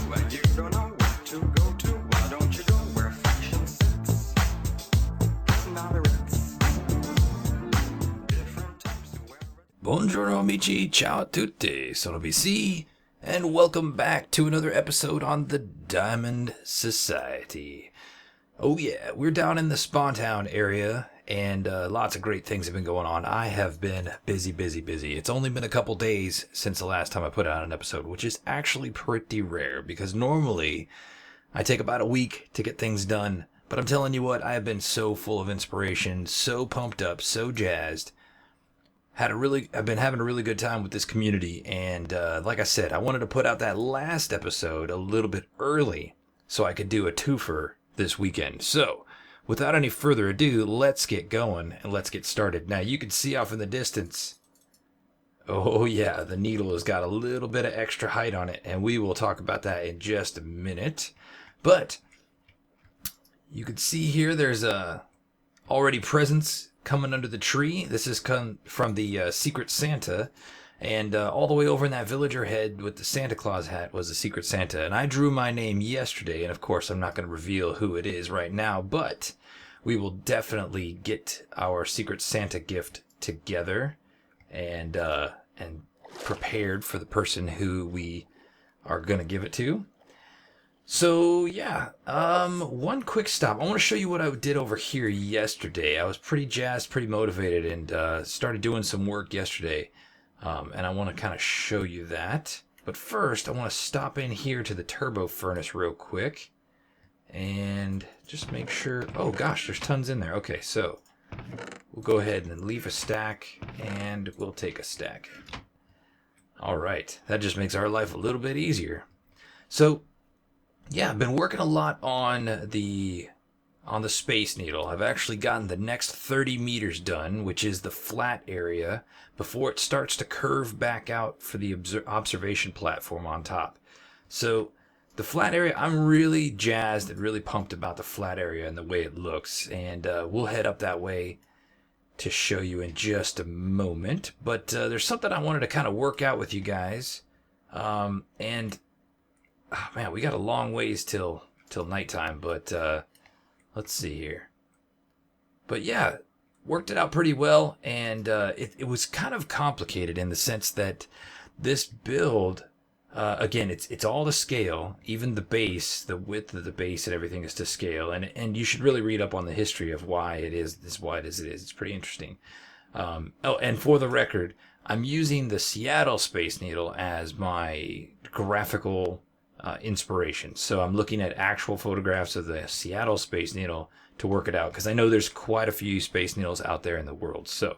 When you don't know what to go to, why don't you go where Frakschön sits? Now the Ritz. Different types to wear. Buongiorno amici, ciao a tutti, sono BC, and welcome back to another episode on the Diamond Society. Oh yeah, we're down in the Spontown area, and lots of great things have been going on. I have been busy. It's only been a couple days since the last time I put out an episode, which is actually pretty rare, because normally I take about a week to get things done. But I'm telling you what, I have been so full of inspiration, so pumped up, so jazzed. I've been having a really good time with this community, and like I said, I wanted to put out that last episode a little bit early so I could do a twofer this weekend. So, without any further ado, let's get going and let's get started. Now, you can see off in the distance, oh yeah, the needle has got a little bit of extra height on it, and we will talk about that in just a minute. But you can see here there's already presents coming under the tree. This has come from the Secret Santa, and all the way over in that villager head with the Santa Claus hat was the Secret Santa, and I drew my name yesterday, and of course I'm not going to reveal who it is right now, but we will definitely get our Secret Santa gift together and prepared for the person who we are going to give it to. So yeah, one quick stop. I want to show you what I did over here yesterday. I was pretty jazzed, pretty motivated, and started doing some work yesterday. And I want to kind of show you that. But first, I want to stop in here to the turbo furnace real quick and just make sure. Oh gosh, there's tons in there. Okay, so we'll go ahead and leave a stack, and we'll take a stack. All right, that just makes our life a little bit easier. So yeah, I've been working a lot on the Space Needle. I've actually gotten the next 30 meters done, which is the flat area, before it starts to curve back out for the observation platform on top. So the flat area, I'm really jazzed and really pumped about the flat area and the way it looks. And we'll head up that way to show you in just a moment. But there's something I wanted to kind of work out with you guys. And oh man, we got a long ways till nighttime, but let's see here. But yeah, worked it out pretty well, and it was kind of complicated in the sense that this build, again, it's all to scale. Even the base, the width of the base and everything is to scale, and you should really read up on the history of why it is as wide as it is. It's pretty interesting. Oh, and for the record, I'm using the Seattle Space Needle as my graphical inspiration. So I'm looking at actual photographs of the Seattle Space Needle to work it out, because I know there's quite a few Space Needles out there in the world. So,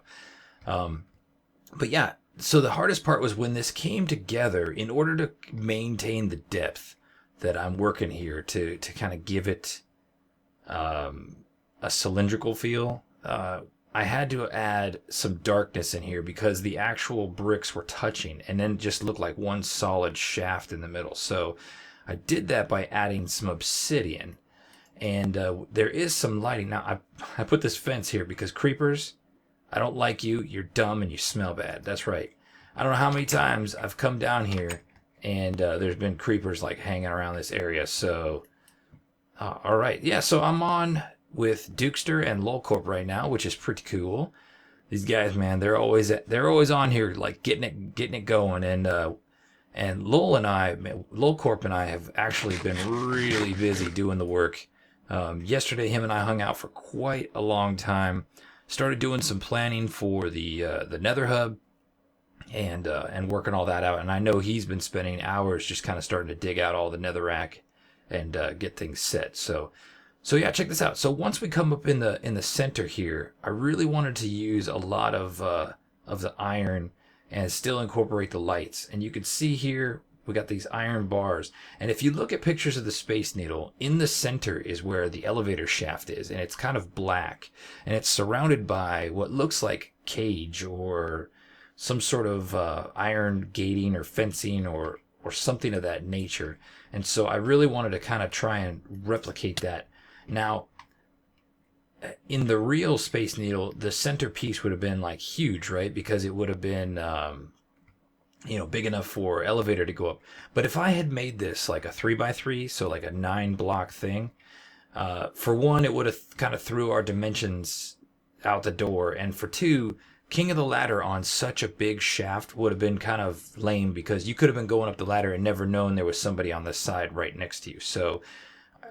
but yeah, so the hardest part was when this came together in order to maintain the depth that I'm working here to kind of give it a cylindrical feel. I had to add some darkness in here because the actual bricks were touching and then just looked like one solid shaft in the middle. So I did that by adding some obsidian, and there is some lighting. Now I put this fence here because creepers, I don't like you. You're dumb and you smell bad. That's right. I don't know how many times I've come down here and there's been creepers like hanging around this area. So, all right. Yeah, so I'm on with Dukester and Lolcorp right now, which is pretty cool. These guys, man, they're always on here, like getting it going. And Lolcorp and I have actually been really busy doing the work. Yesterday, him and I hung out for quite a long time. Started doing some planning for the Nether Hub, and working all that out. And I know he's been spending hours just kind of starting to dig out all the netherrack and get things set. So yeah, check this out. So once we come up in the center here, I really wanted to use a lot of the iron and still incorporate the lights. And you can see here we got these iron bars. And if you look at pictures of the Space Needle, in the center is where the elevator shaft is, and it's kind of black, and it's surrounded by what looks like cage or some sort of iron gating or fencing or something of that nature. And so I really wanted to kind of try and replicate that. Now, in the real Space Needle, the centerpiece would have been like huge, right? Because it would have been big enough for elevator to go up. But if I had made this like a 3x3, so like a 9-block thing, for one, it would have kind of threw our dimensions out the door, and for two, King of the Ladder on such a big shaft would have been kind of lame because you could have been going up the ladder and never known there was somebody on the side right next to you. So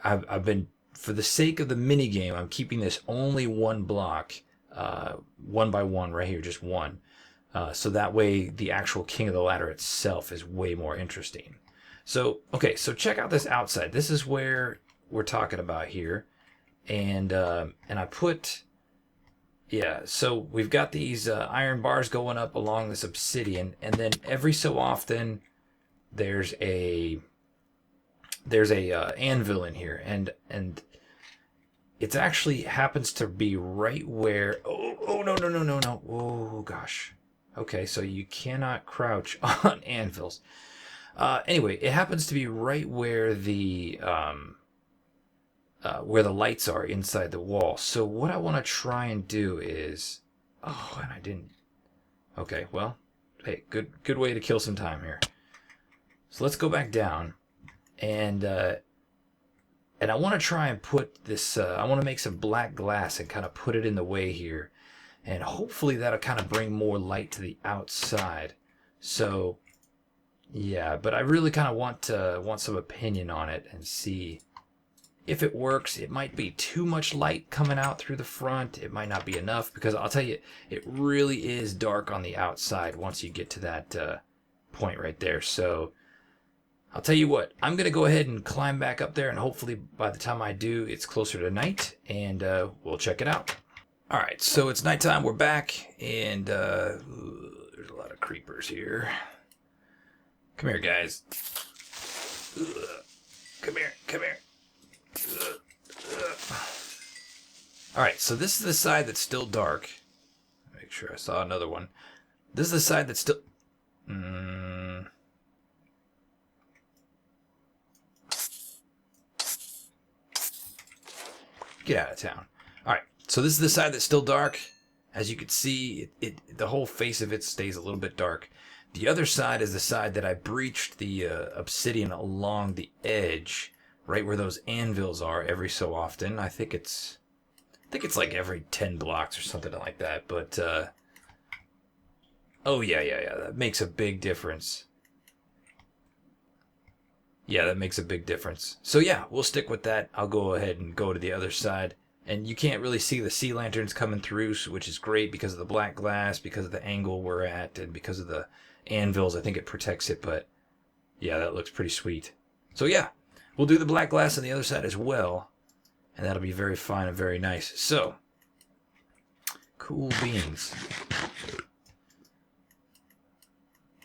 I've been, for the sake of the mini game, I'm keeping this only 1 block, 1x1 right here, just one. So that way the actual King of the Ladder itself is way more interesting. So, okay, so check out this outside. This is where we're talking about here. And I put, yeah, so we've got these iron bars going up along this obsidian. And then every so often there's a anvil in here. And it actually happens to be right where, oh, no. Oh, gosh. Okay, so you cannot crouch on anvils. Anyway, it happens to be right where the lights are inside the wall. So what I want to try and do is, oh, and I didn't. Okay, well, hey, good way to kill some time here. So let's go back down, and I want to try and put this. I want to make some black glass and kind of put it in the way here. And hopefully that'll kind of bring more light to the outside. So, yeah, but I really kind of want some opinion on it and see if it works. It might be too much light coming out through the front. It might not be enough because I'll tell you, it really is dark on the outside once you get to that point right there. So, I'll tell you what, I'm going to go ahead and climb back up there, and hopefully by the time I do, it's closer to night, and we'll check it out. All right, so it's nighttime. We're back, and there's a lot of creepers here. Come here, guys. Come here. All right, so this is the side that's still dark. Make sure I saw another one. This is the side that's still... Get out of town. All right. So this is the side that's still dark. As you can see, the whole face of it stays a little bit dark. The other side is the side that I breached the obsidian along the edge, right where those anvils are every so often. I think it's like every 10 blocks or something like that. But oh yeah, that makes a big difference. Yeah, that makes a big difference. So yeah, we'll stick with that. I'll go ahead and go to the other side. And you can't really see the sea lanterns coming through, which is great because of the black glass, because of the angle we're at, and because of the anvils. I think it protects it, but yeah, that looks pretty sweet. So yeah, we'll do the black glass on the other side as well, and that'll be very fine and very nice. So, cool beans.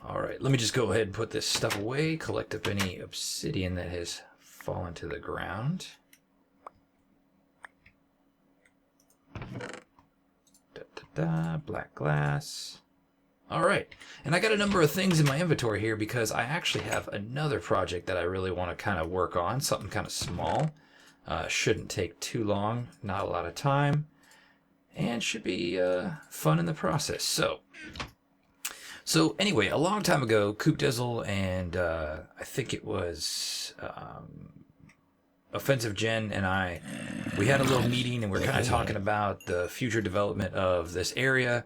All right, let me just go ahead and put this stuff away, collect up any obsidian that has fallen to the ground. Black glass. All right, and I got a number of things in my inventory here because I actually have another project that I really want to kind of work on, something kind of small. Shouldn't take too long, not a lot of time, and should be fun in the process. So anyway, a long time ago, Coop Dizzle and I think it was Offensive Jen and we had a little meeting, and we're kind of talking about the future development of this area.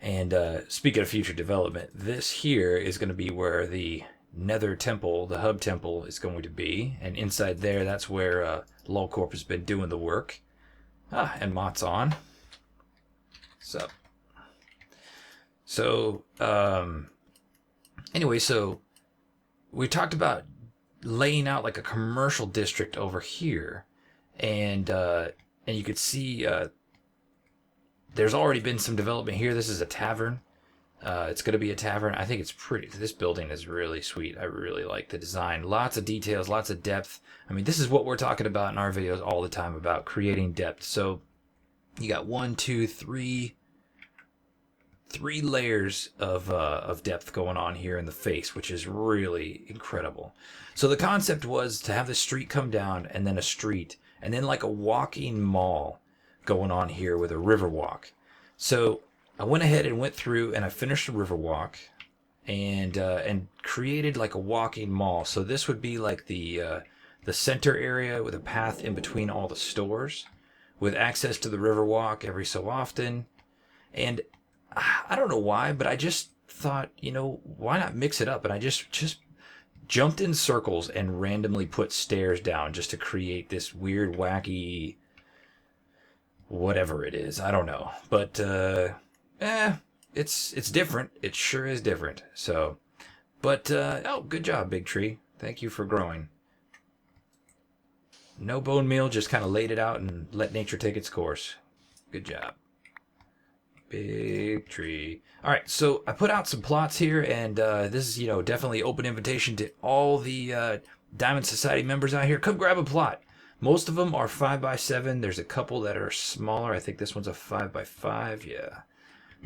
And speaking of future development, this here is going to be where the Nether Temple, the hub temple, is going to be. And inside there, that's where Lolcorp has been doing the work. And Mott's on. So, anyway, so we talked about laying out like a commercial district over here, and you could see there's already been some development here. This is a tavern. It's going to be a tavern. I think it's pretty. This building is really sweet. I really like the design. Lots of details, lots of depth. I mean, this is what we're talking about in our videos all the time, about creating depth. So you got 3 layers of depth going on here in the face, which is really incredible. So the concept was to have the street come down, and then a street, and then like a walking mall going on here with a river walk. So I went ahead and went through, and I finished the river walk, and created like a walking mall. So this would be like the center area with a path in between all the stores, with access to the Riverwalk every so often. And I don't know why, but I just thought, why not mix it up? And I just jumped in circles and randomly put stairs down just to create this weird, wacky, whatever it is. I don't know, but it's different. It sure is different. So, but oh, good job, Big Tree. Thank you for growing. No bone meal, just kind of laid it out and let nature take its course. Good job. Big Tree. All right, so I put out some plots here, and this is, definitely open invitation to all the Diamond Society members out here. Come grab a plot. Most of them are 5x7. There's a couple that are smaller. I think this one's a 5x5. Yeah.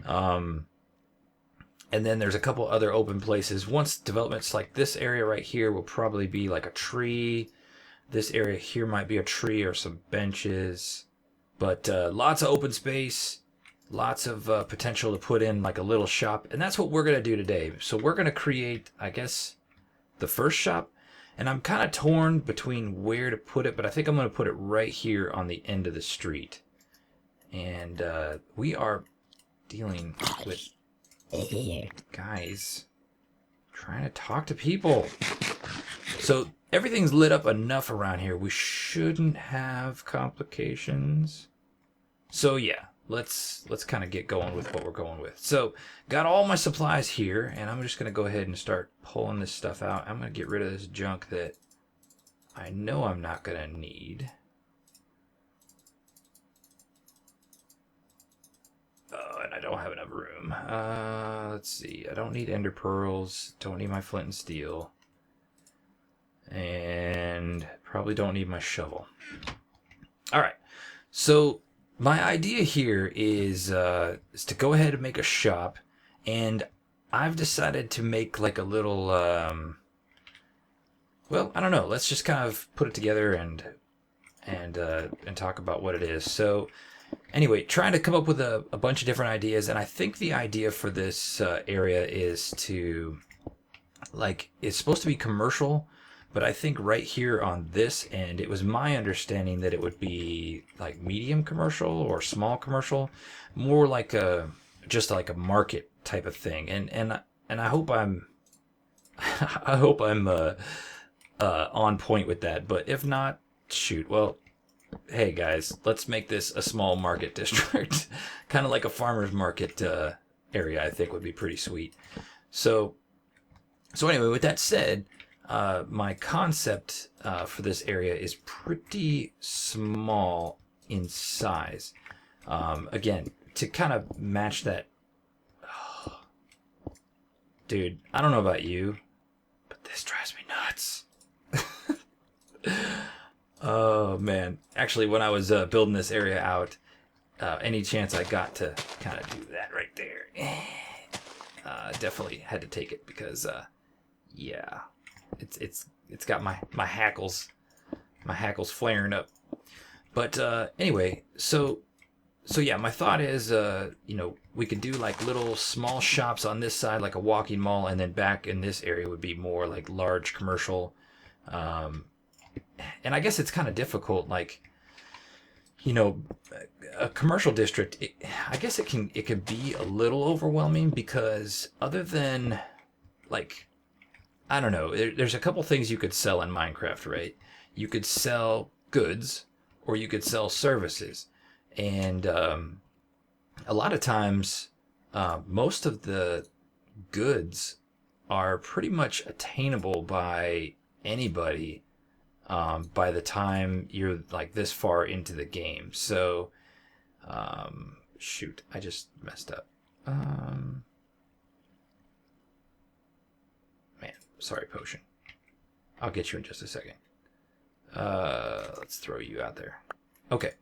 And then there's a couple other open places. Once developments like this area right here will probably be like a tree. This area here might be a tree or some benches. But lots of open space. Lots of potential to put in like a little shop. And that's what we're going to do today. So we're going to create, I guess, the first shop. And I'm kind of torn between where to put it. But I think I'm going to put it right here on the end of the street. And we are dealing with guys trying to talk to people. So everything's lit up enough around here. We shouldn't have complications. So yeah, let's kind of get going with what we're going with. So got all my supplies here, and I'm just going to go ahead and start pulling this stuff out. I'm going to get rid of this junk that I know I'm not going to need. Oh, and I don't have enough room. Let's see. I don't need ender pearls. Don't need my flint and steel. And probably don't need my shovel. All right. So my idea here is to go ahead and make a shop, and I've decided to make like a little. Well, I don't know. Let's just kind of put it together and talk about what it is. So anyway, trying to come up with a bunch of different ideas, and I think the idea for this area is to, like, it's supposed to be commercial, but I think right here on this end, it was my understanding that it would be like medium commercial or small commercial, more like just like a market type of thing. And I hope I'm I hope I'm on point with that. But if not, shoot. Well, hey guys, let's make this a small market district, kind of like a farmer's market area. I think would be pretty sweet. So anyway, with that said, my concept for this area is pretty small in size. Again, to kind of match that. Oh, dude, I don't know about you, but this drives me nuts. Oh man, actually when I was building this area out, any chance I got to kind of do that right there, definitely had to take it because yeah, it's got my hackles flaring up. But anyway, so yeah, my thought is we could do like little small shops on this side, like a walking mall, and then back in this area would be more like large commercial. And I guess it's kind of difficult, like, a commercial district. I guess it can be a little overwhelming because other than, like, I don't know, there's a couple things you could sell in Minecraft, right? You could sell goods or you could sell services, and a lot of times, most of the goods are pretty much attainable by anybody. By the time you're like this far into the game. So, shoot, I just messed up. Man, sorry, Potion. I'll get you in just a second. Let's throw you out there. Okay.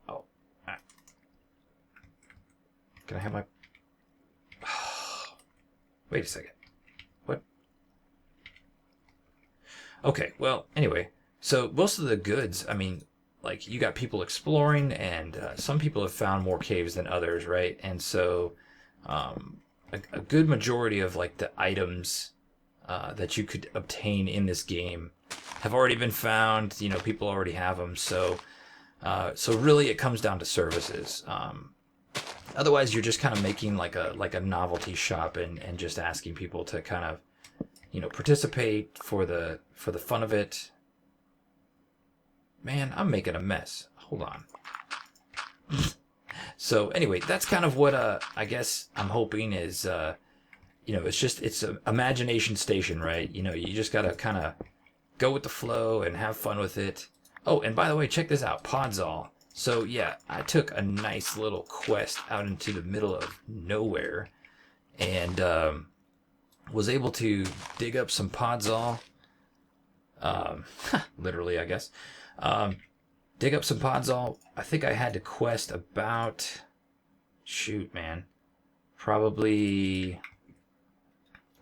Oh. Ah. Can I have my... Wait a second. What? Okay, well, anyway, so most of the goods, I mean, like, you got people exploring, and some people have found more caves than others, right? And so, a good majority of like the items that you could obtain in this game have already been found. You know, people already have them. So really, it comes down to services. Otherwise, you're just kind of making like a novelty shop and just asking people to kind of, you know, participate for the fun of it. Man, I'm making a mess. Hold on. So anyway, that's kind of what I guess I'm hoping is, you know, it's an imagination station, right? You know, you just gotta kind of go with the flow and have fun with it. Oh, and by the way, check this out, Podzol. So yeah, I took a nice little quest out into the middle of nowhere, and was able to dig up some Podzol. Literally, I guess. Dig up some Podzol. I think I had to quest about, shoot, man, probably,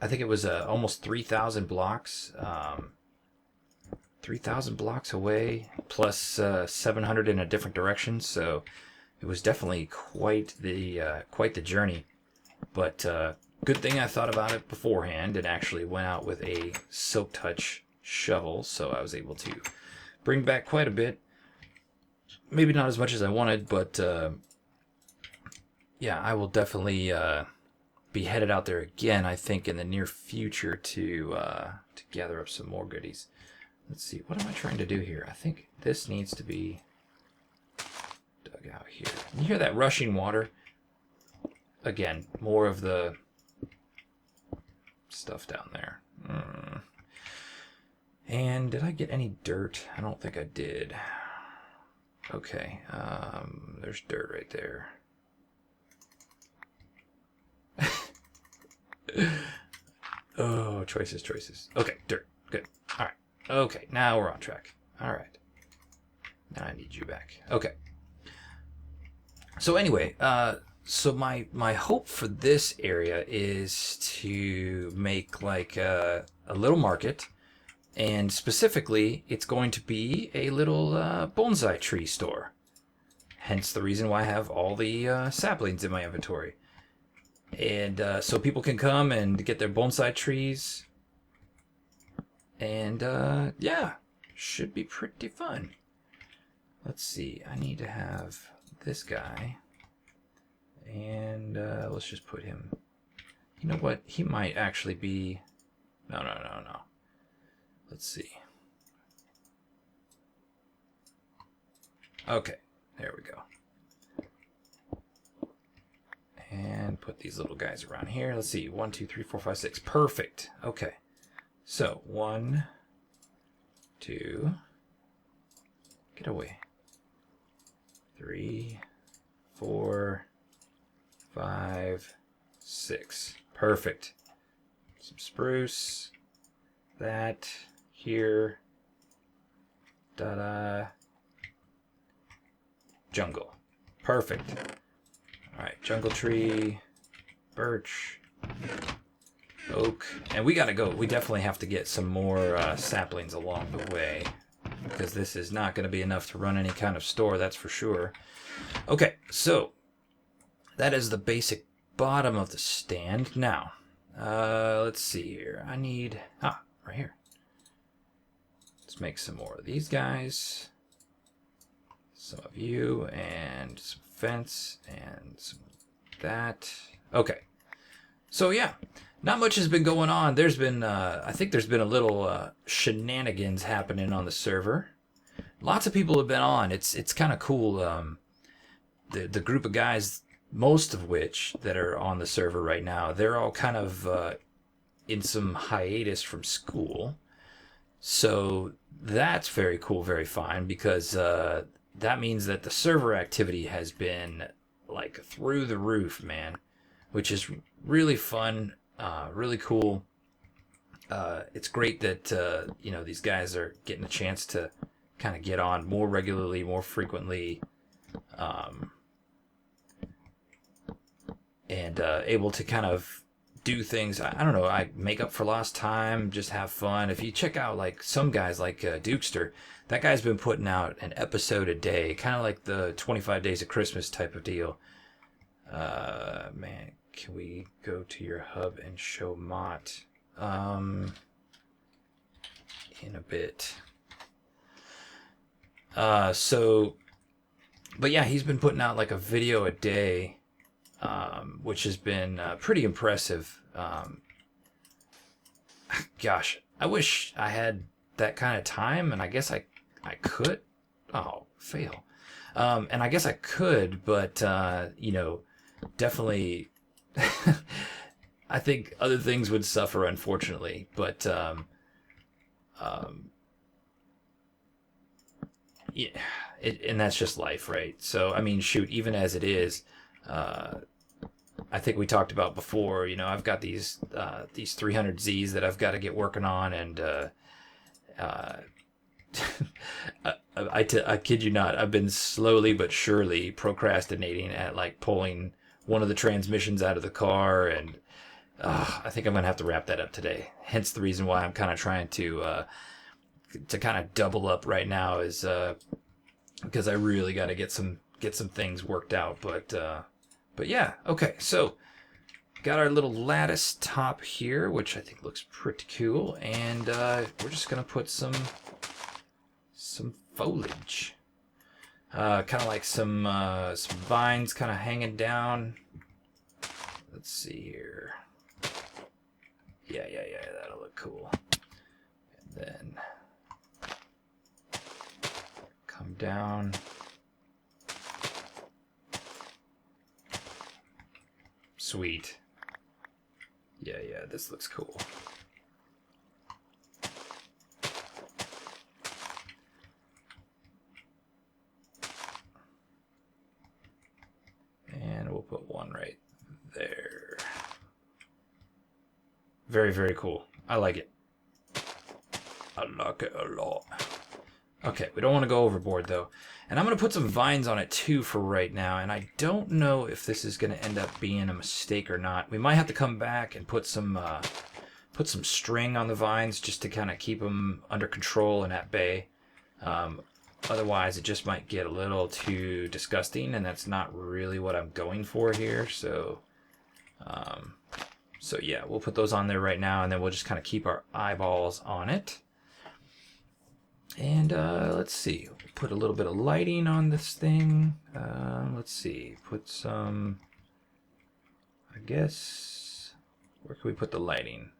I think it was almost 3,000 blocks. 3,000 blocks away, plus 700 in a different direction. So it was definitely quite the journey. But good thing I thought about it beforehand and actually went out with a Silk Touch shovel, so I was able to bring back quite a bit. Maybe not as much as I wanted, but yeah, I will definitely be headed out there again, I think, in the near future to gather up some more goodies. Let's see, what am I trying to do here? I think this needs to be dug out here. You hear that rushing water? Again, more of the stuff down there. And did I get any dirt? I don't think I did. Okay, there's dirt right there. Oh, choices. Okay, dirt. Good. All right. Okay, now we're on track. All right. Now I need you back. Okay. So anyway, so my hope for this area is to make like a little market, and specifically, it's going to be a little bonsai tree store. Hence the reason why I have all the saplings in my inventory. And so people can come and get their bonsai trees. And yeah, should be pretty fun. Let's see, I need to have this guy. And let's just put him. You know what? He might actually be... No. Let's see. Okay, there we go. And put these little guys around here. Let's see, 1, 2, 3, 4, 5, 6. Perfect. Okay. So 1, 2. Get away. 3, 4, 5, 6. Perfect. Some spruce. That here. Jungle. Perfect. Alright, jungle tree, birch, oak, and we gotta go. We definitely have to get some more saplings along the way, because this is not going to be enough to run any kind of store, that's for sure. Okay, so that is the basic bottom of the stand. Now, let's see here. I need, right here. Let's make some more of these guys. Some of you, and some fence, and some of that. Okay. So yeah, not much has been going on. There's been, I think there's been a little shenanigans happening on the server. Lots of people have been on. It's kind of cool. The group of guys, most of which that are on the server right now, they're all kind of in some hiatus from school. So that's very cool, very fine, because that means that the server activity has been like through the roof, man, which is really fun, really cool. It's great that you know, these guys are getting a chance to kind of get on more regularly, more frequently, and able to kind of do things. I don't know, I make up for lost time, just have fun. If you check out like some guys like Dukester, that guy's been putting out an episode a day, kind of like the 25 Days of Christmas type of deal. Man, can we go to your hub and show Mott in a bit. But yeah, he's been putting out like a video a day, which has been pretty impressive. Gosh, I wish I had that kind of time, and I guess I could. Oh, fail. And I guess I could, but you know, definitely. I think other things would suffer, unfortunately. But yeah, and that's just life, right? So I mean, shoot, even as it is, I think we talked about before. You know, I've got these 300Zs that I've got to get working on, and I kid you not, I've been slowly but surely procrastinating at like pulling one of the transmissions out of the car, and I think I'm gonna have to wrap that up today. Hence the reason why I'm kind of trying to kind of double up right now is because I really got to get some things worked out. But yeah, okay. So got our little lattice top here, which I think looks pretty cool, and we're just gonna put some foliage, kind of like some vines, kind of hanging down. Let's see here. Yeah, that'll look cool. And then come down. Sweet. Yeah, this looks cool. And we'll put one right there. Very, very cool. I like it. I like it a lot. Okay, we don't want to go overboard though. And I'm going to put some vines on it too for right now. And I don't know if this is going to end up being a mistake or not. We might have to come back and put some string on the vines just to kind of keep them under control and at bay. Otherwise, it just might get a little too disgusting, and that's not really what I'm going for here. So yeah, we'll put those on there right now, and then we'll just kind of keep our eyeballs on it. And let's see, put a little bit of lighting on this thing. Let's see, put some, I guess, where can we put the lighting?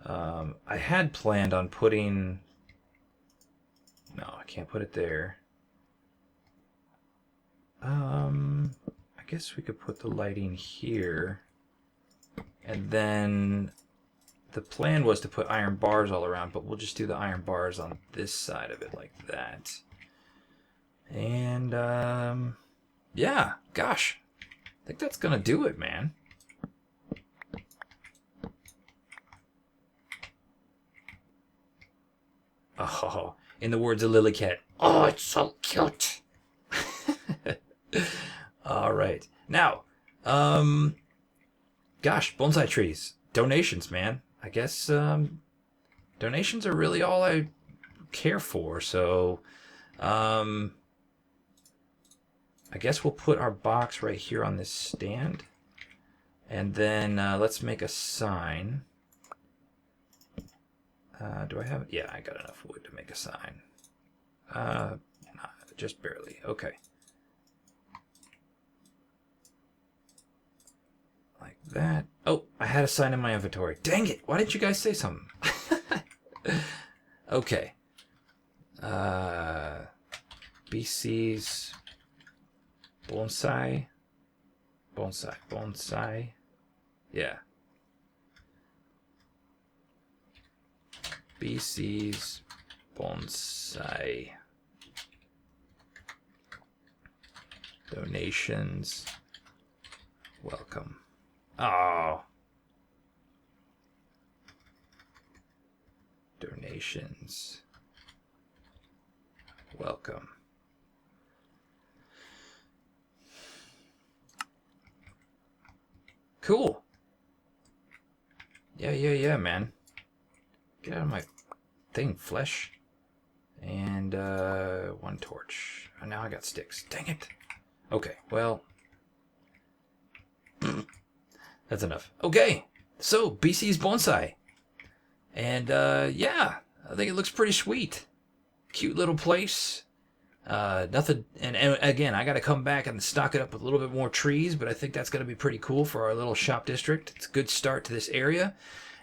I had planned on putting, no, I can't put it there. I guess we could put the lighting here. And then the plan was to put iron bars all around, but we'll just do the iron bars on this side of it like that. And yeah, gosh, I think that's gonna do it, man. Oh, in the words of Lilycat, oh, it's so cute. All right, now, gosh, bonsai trees, donations, man. I guess donations are really all I care for. So I guess we'll put our box right here on this stand, and then let's make a sign. Do I have it? Yeah, I got enough wood to make a sign. Just barely. Okay. Like that. Oh, I had a sign in my inventory. Dang it! Why didn't you guys say something? Okay. BCs Bonsai. Bonsai. Yeah. BCs Bonsai. Donations. Welcome. Oh. Donations. Welcome. Cool. Yeah, man. Get out of my thing, flesh. And one torch. Oh, now I got sticks. Dang it. Okay, well. That's enough. Okay, so BC's Bonsai. And yeah, I think it looks pretty sweet. Cute little place. Nothing, and again, I got to come back and stock it up with a little bit more trees, but I think that's going to be pretty cool for our little shop district. It's a good start to this area.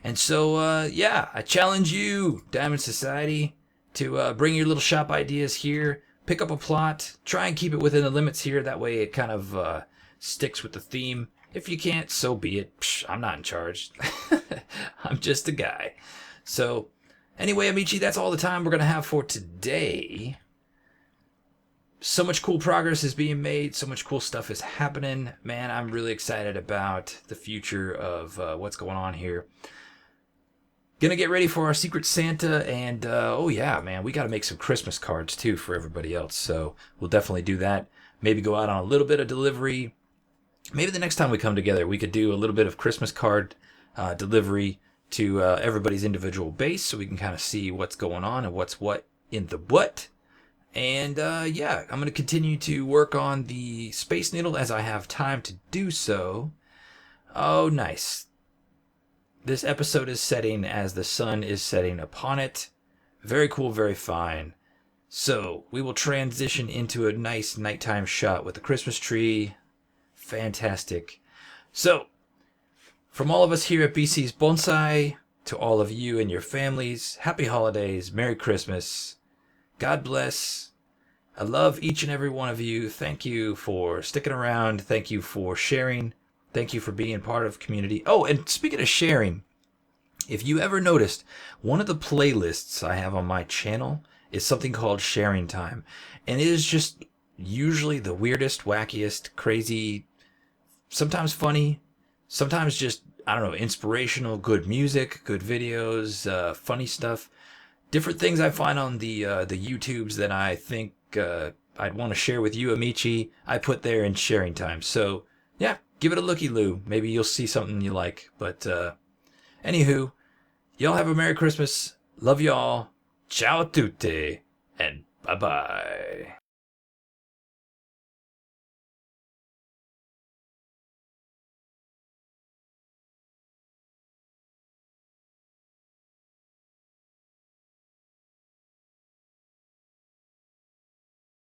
And so, yeah, I challenge you, Diamond Society, to bring your little shop ideas here, pick up a plot, try and keep it within the limits here. That way it kind of sticks with the theme. If you can't, so be it. Psh, I'm not in charge. I'm just a guy. So, anyway, Amici, that's all the time we're going to have for today. So much cool progress is being made. So much cool stuff is happening. Man, I'm really excited about the future of what's going on here. Gonna get ready for our Secret Santa, and oh yeah, man, we gotta make some Christmas cards too for everybody else. So we'll definitely do that. Maybe go out on a little bit of delivery. Maybe the next time we come together, we could do a little bit of Christmas card delivery to everybody's individual base, so we can kind of see what's going on and what's what in the what. And yeah, I'm going to continue to work on the Space Needle as I have time to do so. Oh, nice. This episode is setting as the sun is setting upon it. Very cool, very fine. So, we will transition into a nice nighttime shot with the Christmas tree. Fantastic. So, from all of us here at BC's Bonsai, to all of you and your families, happy holidays, Merry Christmas. God bless. I love each and every one of you. Thank you for sticking around. Thank you for sharing. Thank you for being part of community. Oh, and speaking of sharing, if you ever noticed, one of the playlists I have on my channel is something called Sharing Time. And it is just usually the weirdest, wackiest, crazy, sometimes funny, sometimes just, I don't know, inspirational, good music, good videos, funny stuff. Different things I find on the YouTubes that I think I'd want to share with you, Amici, I put there in Sharing Time. So, yeah, give it a looky-loo. Maybe you'll see something you like. But, anywho, y'all have a Merry Christmas. Love y'all. Ciao a tutti. And bye-bye.